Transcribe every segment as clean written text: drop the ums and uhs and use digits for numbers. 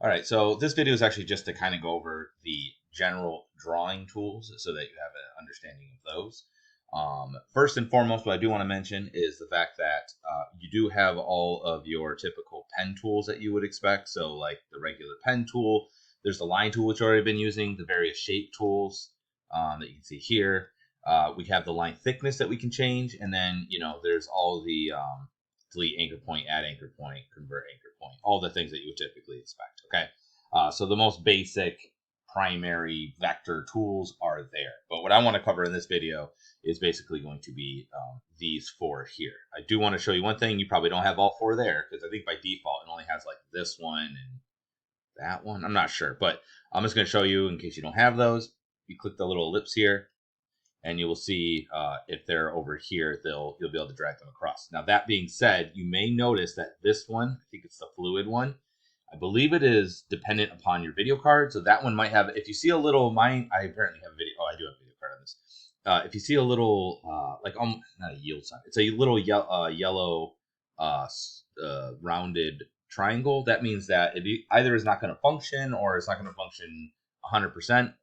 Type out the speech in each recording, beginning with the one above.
All right, so this video is actually just to kind of go over the general drawing tools so that you have an understanding of those. First and foremost, what I do want to mention is the fact that you do have all of your typical pen tools that you would expect. So like the regular pen tool, there's the line tool, which I've already been using, the various shape tools that you can see here. We have the line thickness that we can change. And then, there's all the delete anchor point, add anchor point, convert anchor point, all the things that you would typically expect. Okay. So the most basic primary vector tools are there. But what I want to cover in this video is basically going to be these four here. I do want to show you one thing. You probably don't have all four there because I think by default it only has like this one and that one. I'm not sure, but I'm just going to show you in case you don't have those. You click the little ellipse here, and you will see if they're over here, you'll be able to drag them across. Now, that being said, you may notice that this one, I think it's the fluid one, I believe it is dependent upon your video card. So that one might have, if you see a little, I apparently have a video, I do have a video card on this. If you see a little, not a yield sign, it's a little yellow rounded triangle, that means that it either is not going to function or it's not going to function 100%.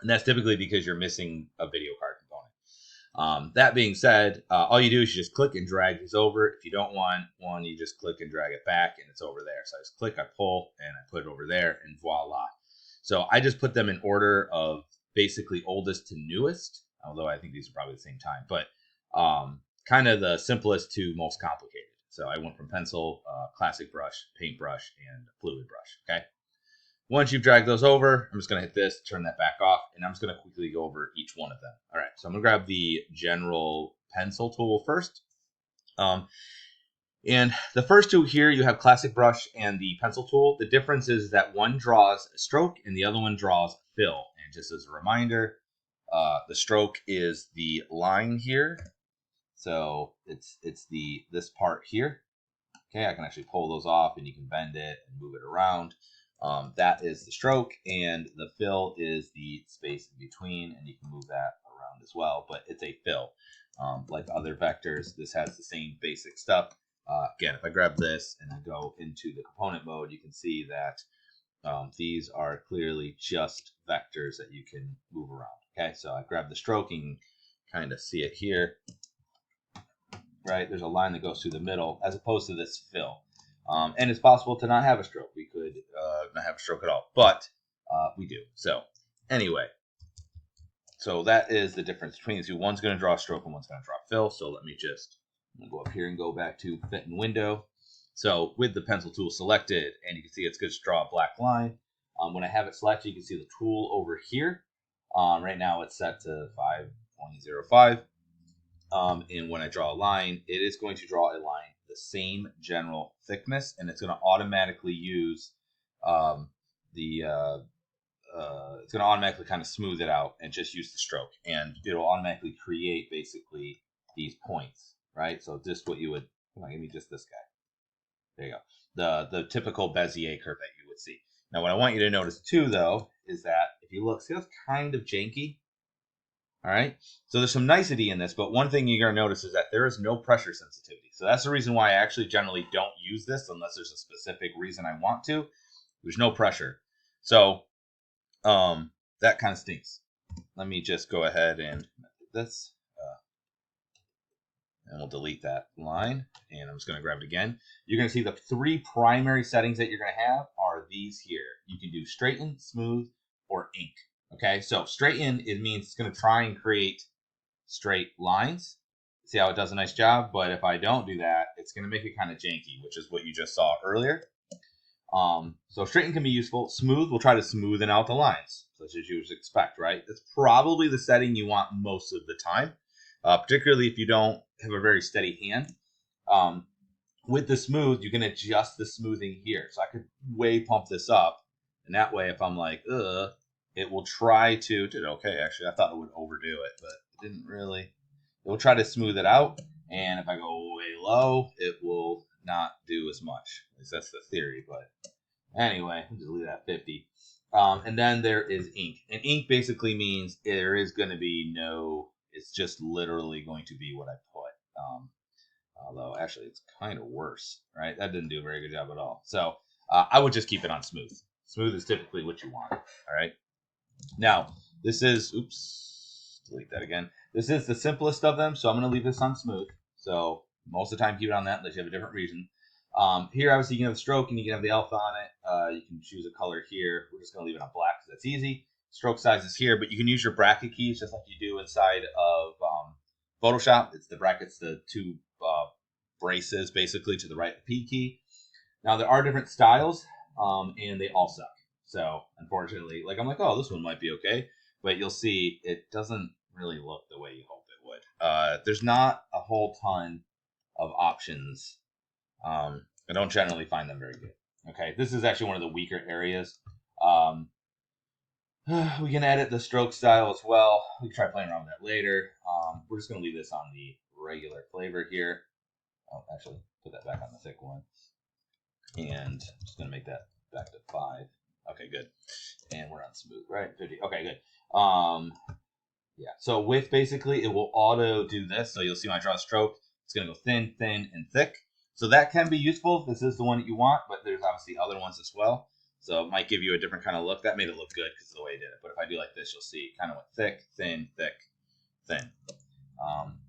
And that's typically because you're missing a video card component. That being said, all you do is you just click and drag these over. If you don't want one, you just click and drag it back and it's over there. So I just click, I pull, and I put it over there, and voila. So I just put them in order of basically oldest to newest, although I think these are probably the same time, but kind of the simplest to most complicated. So I went from pencil, classic brush, paintbrush, and fluid brush, okay? Once you've dragged those over, I'm just going to hit this, turn that back off, and I'm just going to quickly go over each one of them. All right, so I'm going to grab the general pencil tool first. And the first two here, you have classic brush and the pencil tool. The difference is that one draws a stroke and the other one draws a fill. And just as a reminder, the stroke is the line here. So it's this part here. Okay, I can actually pull those off and you can bend it and move it around. That is the stroke, and the fill is the space in between, and you can move that around as well, but it's a fill. Like other vectors, this has the same basic stuff. Again, if I grab this and I go into the component mode, you can see that these are clearly just vectors that you can move around. Okay, so I grab the stroke and kind of see it here. Right, there's a line that goes through the middle as opposed to this fill. And it's possible to not have a stroke. We could not have a stroke at all, but we do. So anyway, so that is the difference between the two. One's going to draw a stroke and one's going to draw a fill. So let me just go up here and go back to fit in window. So with the pencil tool selected, and you can see it's going to draw a black line. When I have it selected, you can see the tool over here. Right now it's set to 5.05. And when I draw a line, it is going to draw a line the same general thickness, and it's going to automatically use it's going to automatically kind of smooth it out and just use the stroke, and it'll automatically create basically these points, right? So this what you would, come on, give me just this guy. There you go. The typical Bezier curve that you would see. Now what I want you to notice too, though, is that if you look, see that's kind of janky. All right, so there's some nicety in this, but one thing you're going to notice is that there is no pressure sensitivity. So that's the reason why I actually generally don't use this unless there's a specific reason I want to. There's no pressure. So that kind of stinks. Let me just go ahead and this. And we'll delete that line. And I'm just going to grab it again. You're going to see the three primary settings that you're going to have are these here. You can do straighten, smooth, or ink. Okay, so straighten, it means it's going to try and create straight lines. See how it does a nice job? But if I don't do that, it's going to make it kind of janky, which is what you just saw earlier. So straighten can be useful. Smooth will try to smoothen out the lines, such as you would expect, right? That's probably the setting you want most of the time, particularly if you don't have a very steady hand. With the smooth, you can adjust the smoothing here. So I could way pump this up, and that way if I'm like, it will try to, okay, actually, I thought it would overdo it, but it didn't really. It will try to smooth it out, and if I go way low, it will not do as much. At least that's the theory, but anyway, I'll just leave that 50. And then there is ink. And ink basically means there is going to be no, it's just literally going to be what I put. Although, actually, it's kind of worse, right? That didn't do a very good job at all. So I would just keep it on smooth. Smooth is typically what you want. All right. Now, this is, oops, delete that again. This is the simplest of them, so I'm going to leave this on smooth. So most of the time, keep it on that unless you have a different reason. Here, obviously, you can have the stroke and you can have the alpha on it. You can choose a color here. We're just going to leave it on black because that's easy. Stroke size is here, but you can use your bracket keys just like you do inside of Photoshop. It's the brackets, the two braces basically to the right of the P key. Now, there are different styles, and they all suck. So, unfortunately, like I'm like, oh, this one might be okay. But you'll see it doesn't really look the way you hope it would. There's not a whole ton of options. I don't generally find them very good. Okay, this is actually one of the weaker areas. We can edit the stroke style as well. We can try playing around with that later. We're just going to leave this on the regular flavor here. Oh, actually, put that back on the thick one. And I'm just going to make that back to 5. Okay, good. And we're on smooth, right? 50. Okay, good. Yeah, so with basically, it will auto do this. So you'll see when I draw a stroke, it's going to go thin, thin, and thick. So that can be useful if this is the one that you want, but there's obviously other ones as well. So it might give you a different kind of look. That made it look good because of the way I did it. But if I do like this, you'll see it kind of went thick, thin, thick, thin.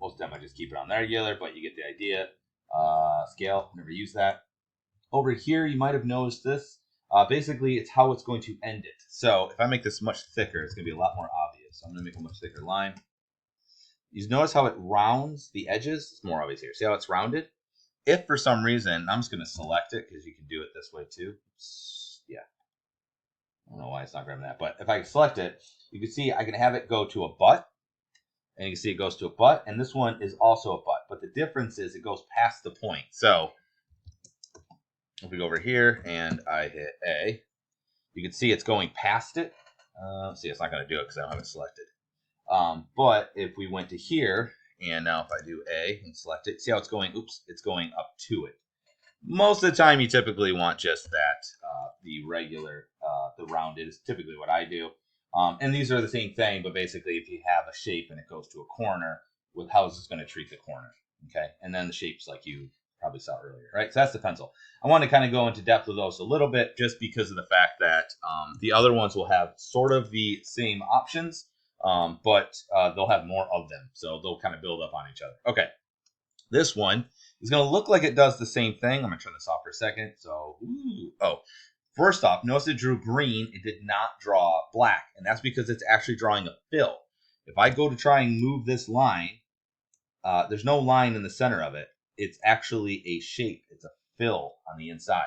Most of the time I just keep it on there regular, but you get the idea. Scale, never use that. Over here, you might have noticed this. Basically, it's how it's going to end it. So if I make this much thicker, it's going to be a lot more obvious. So I'm going to make a much thicker line. You notice how it rounds the edges? It's more obvious here. See how it's rounded? If for some reason, I'm just going to select it because you can do it this way too. Yeah. I don't know why it's not grabbing that. But if I select it, you can see I can have it go to a butt. And you can see it goes to a butt. And this one is also a butt. But the difference is it goes past the point. So if we go over here and I hit A, you can see it's going past it. See, it's not going to do it because I don't have it selected. But if we went to here, and now if I do A and select it, see how it's going? Oops, it's going up to it. Most of the time, you typically want just that. The regular, the rounded is typically what I do. And these are the same thing, but basically, if you have a shape and it goes to a corner, with how is this going to treat the corner? Okay, and then the shapes like you probably saw earlier, right? So that's the pencil. I want to kind of go into depth with those a little bit, just because of the fact that the other ones will have sort of the same options, but they'll have more of them, so they'll kind of build up on each other. Okay, this one is going to look like it does the same thing. I'm going to turn this off for a second. So, first off, notice it drew green. It did not draw black, and that's because it's actually drawing a fill. If I go to try and move this line, there's no line in the center of it. It's actually a shape. It's a fill on the inside.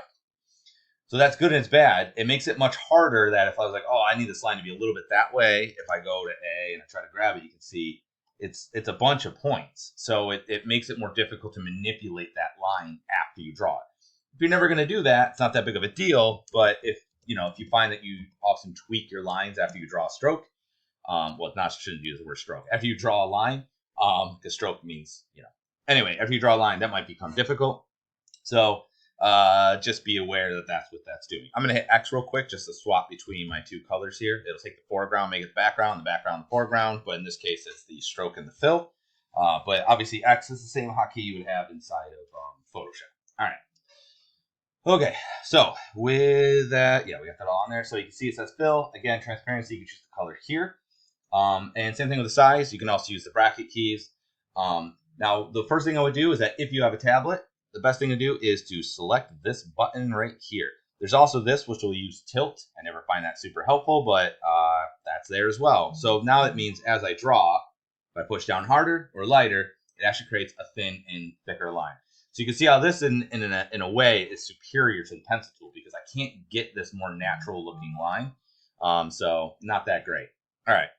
So that's good and it's bad. It makes it much harder that if I was like, oh, I need this line to be a little bit that way. If I go to A and I try to grab it, you can see it's a bunch of points. So it makes it more difficult to manipulate that line after you draw it. If you're never going to do that, it's not that big of a deal. But if you find that you often tweak your lines after you draw a stroke, shouldn't use the word stroke. After you draw a line, because stroke means, Anyway, after you draw a line, that might become difficult. So just be aware that that's what that's doing. I'm going to hit X real quick just to swap between my two colors here. It'll take the foreground, make it the background the foreground. But in this case, it's the stroke and the fill. But obviously, X is the same hotkey you would have inside of Photoshop. All right. Okay, so with that, we got that all on there. So you can see it says fill. Again, transparency, you can choose the color here. And same thing with the size. You can also use the bracket keys. Now, the first thing I would do is that if you have a tablet, the best thing to do is to select this button right here. There's also this, which will use tilt. I never find that super helpful, but that's there as well. So now it means as I draw, if I push down harder or lighter, it actually creates a thin and thicker line. So you can see how this, in a way, is superior to the pencil tool because I can't get this more natural looking line. So not that great. All right.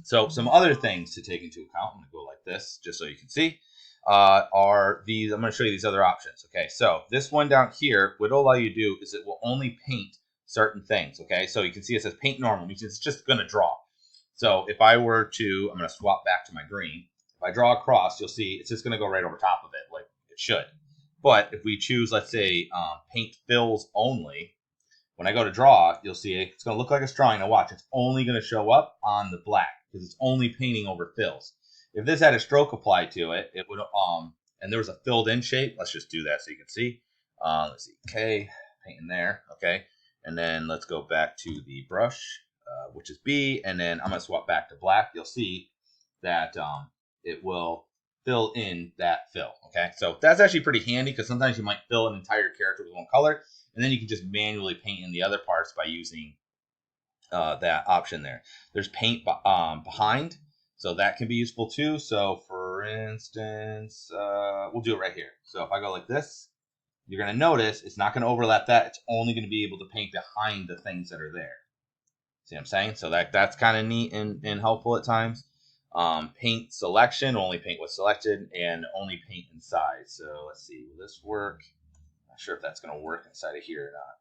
So some other things to take into account, I'm going to go like this just so you can see, are these. I'm going to show you these other options. Okay, so this one down here, what it'll allow you to do is it will only paint certain things. Okay, so you can see it says paint normal, means it's just going to draw. So if I were to, I'm going to swap back to my green. If I draw across, you'll see it's just going to go right over top of it like it should. But if we choose, let's say, paint fills only, when I go to draw, you'll see it's going to look like it's drawing. Now watch, it's only going to show up on the black because it's only painting over fills. If this had a stroke applied to it, it would, and there was a filled in shape. Let's just do that so you can see. Let's see, K, painting there, okay. And then let's go back to the brush, which is B, and then I'm going to swap back to black. You'll see that it will fill in that fill. Okay, so that's actually pretty handy because sometimes you might fill an entire character with one color, and then you can just manually paint in the other parts by using that option there. There's paint behind, so that can be useful too. So for instance, we'll do it right here. So if I go like this, you're going to notice it's not going to overlap that. It's only going to be able to paint behind the things that are there. See what I'm saying? So that's kind of neat and helpful at times. Paint selection, only paint what's selected, and only paint inside. So let's see, will this work? Not sure if that's going to work inside of here or not.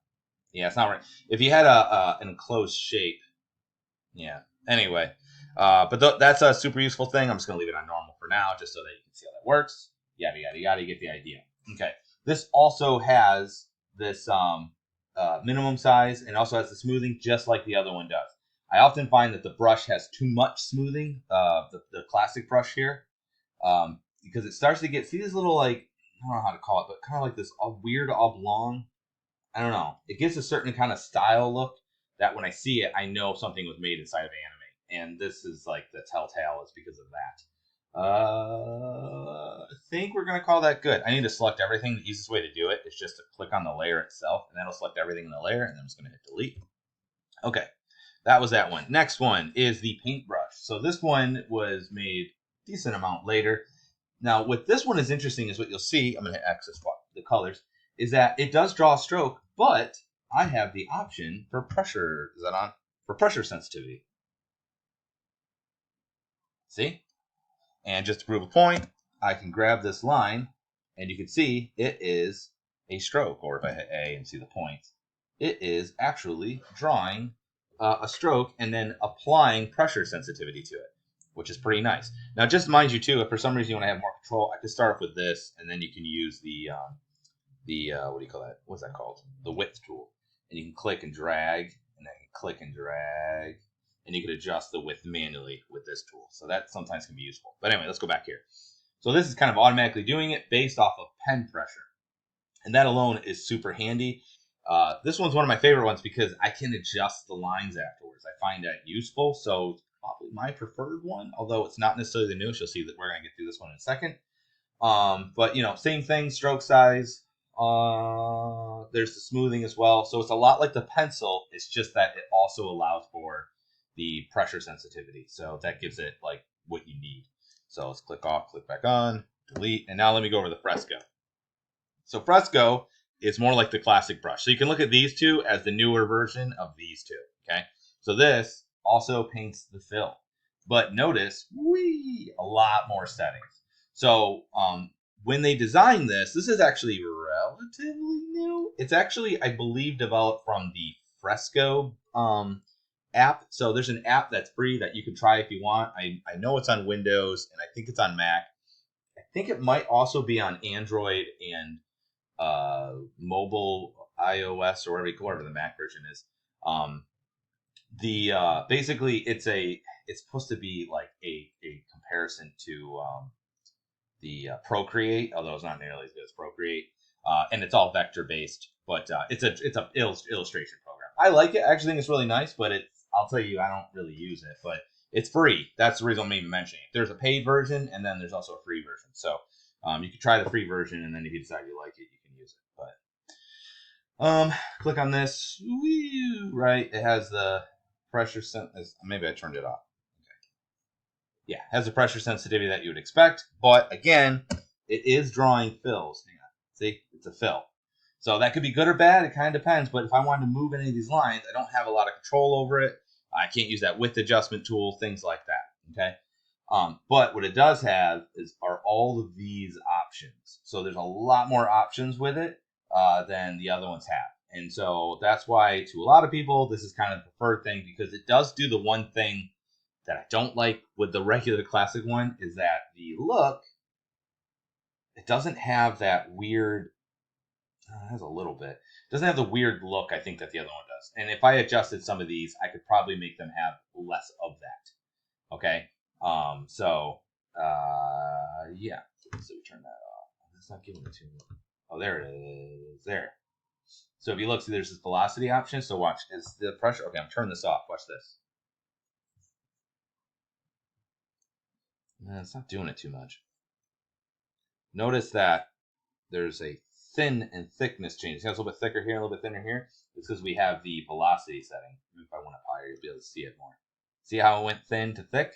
Yeah, it's not right. If you had an enclosed shape, yeah. Anyway, but that's a super useful thing. I'm just going to leave it on normal for now, just so that you can see how that works. Yada, yada, yada, you get the idea. Okay. This also has this minimum size and also has the smoothing just like the other one does. I often find that the brush has too much smoothing, the classic brush here, because it starts to get, see this little, like, I don't know how to call it, but kind of like this weird oblong, I don't know. It gives a certain kind of style look that when I see it, I know something was made inside of Animate. And this is like the telltale is because of that. I think we're going to call that good. I need to select everything. The easiest way to do it is just to click on the layer itself, and that'll select everything in the layer, and I'm just going to hit delete. Okay, that was that one. Next one is the paintbrush. So this one was made a decent amount later. Now, what this one is interesting is what you'll see. I'm going to hit X to swap the colors. Is that it does draw a stroke, but I have the option for pressure. Is that on? For pressure sensitivity. See? And just to prove a point, I can grab this line, and you can see it is a stroke. Or if I hit A and see the point, it is actually drawing a stroke and then applying pressure sensitivity to it, which is pretty nice. Now, just mind you, too, if for some reason you want to have more control, I could start off with this, and then you can use the what do you call that? What's that called? The width tool. And you can click and drag, and then click and drag, and you can adjust the width manually with this tool. So that sometimes can be useful. But anyway, let's go back here. So this is kind of automatically doing it based off of pen pressure. And that alone is super handy. This one's one of my favorite ones because I can adjust the lines afterwards. I find that useful. So it's probably my preferred one, although it's not necessarily the newest. You'll see that we're going to get through this one in a second. But, you know, same thing, stroke size. There's the smoothing as well. So it's a lot like the pencil. It's just that it also allows for the pressure sensitivity. So that gives it like what you need. So let's click off, click back on, delete. And now let me go over the Fresco. So Fresco is more like the classic brush. So you can look at these two as the newer version of these two. Okay. So this also paints the fill. But notice, a lot more settings. So when they designed this is actually relatively new. It's actually, I believe, developed from the Fresco app. So there's an app that's free that you can try if you want. I know it's on Windows, and I think it's on Mac. I think it might also be on Android and mobile iOS or whatever the Mac version is. Basically it's supposed to be like a comparison to the Procreate, although it's not nearly as good as Procreate, and it's all vector based. But it's a illustration program. I like it. I actually think it's really nice, but I'll tell you, I don't really use it, but it's free. That's the reason I'm even mentioning it. There's a paid version, and then there's also a free version. So you can try the free version, and then if you decide you like it, you can use it. But click on this. Right, it has the pressure maybe I turned it off. Yeah, has the pressure sensitivity that you would expect, but again, it is drawing fills. Hang on. See, it's a fill. So that could be good or bad. It kind of depends. But if I wanted to move any of these lines, I don't have a lot of control over it. I can't use that width adjustment tool, things like that. Okay. But what it does have are all of these options. So there's a lot more options with it than the other ones have. And so that's why to a lot of people, this is kind of the preferred thing because it does do the one thing that I don't like with the regular classic one is that the look, it doesn't have that weird, it has a little bit, it doesn't have the weird look I think that the other one does. And if I adjusted some of these, I could probably make them have less of that. Okay. Yeah. So we turn that off. It's not giving it to me. Oh, there it is. There. So if you look, see there's this velocity option. So watch, is the pressure, okay, I'm turning this off. Watch this. It's not doing it too much. Notice that there's a thin and thickness change. See how it's a little bit thicker here, a little bit thinner here? It's because we have the velocity setting. If I want it higher, you'll be able to see it more. See how it went thin to thick?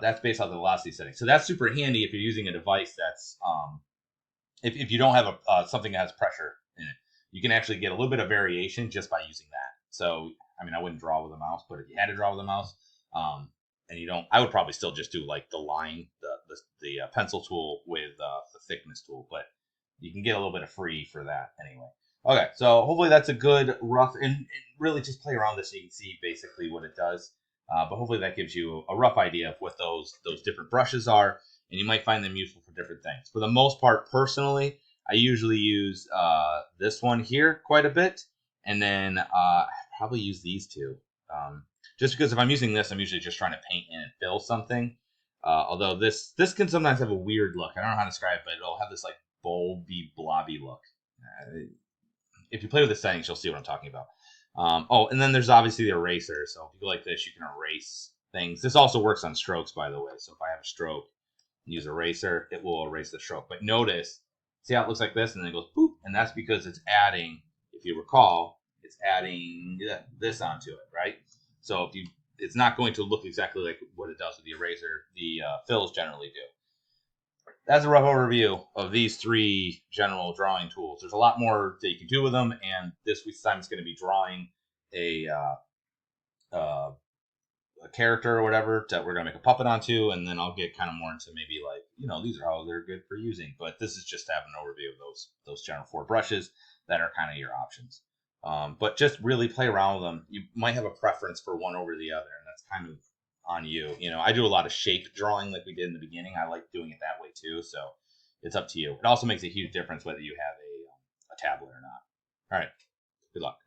That's based on the velocity setting. So that's super handy if you're using a device that's, if you don't have something that has pressure in it. You can actually get a little bit of variation just by using that. So, I mean, I wouldn't draw with a mouse, but if you had to draw with a mouse, and you don't, I would probably still just do like the line, the pencil tool with the thickness tool, but you can get a little bit of free for that anyway. Okay, so hopefully that's a good rough, and really just play around this so you can see basically what it does. But hopefully that gives you a rough idea of what those different brushes are, and you might find them useful for different things. For the most part, personally, I usually use this one here quite a bit, and then I probably use these two. Just because if I'm using this, I'm usually just trying to paint in and fill something. Although this can sometimes have a weird look. I don't know how to describe it, but it'll have this like bulby, blobby look. If you play with the settings, you'll see what I'm talking about. Oh, and then there's obviously the eraser. So if you go like this, you can erase things. This also works on strokes, by the way. So if I have a stroke and use eraser, it will erase the stroke. But notice, see how it looks like this, and then it goes boop, and that's because it's adding, if you recall, it's adding this onto it, right? So if you, it's not going to look exactly like what it does with the eraser. The fills generally do. That's a rough overview of these three general drawing tools. There's a lot more that you can do with them, and this time it's going to be drawing a a character or whatever that we're going to make a puppet onto, and then I'll get kind of more into maybe like, these are how they're good for using. But this is just to have an overview of those general 4 brushes that are kind of your options. But just really play around with them. You might have a preference for one over the other, and that's kind of on you. I do a lot of shape drawing like we did in the beginning. I like doing it that way too, so it's up to you. It also makes a huge difference whether you have a tablet or not. All right, good luck.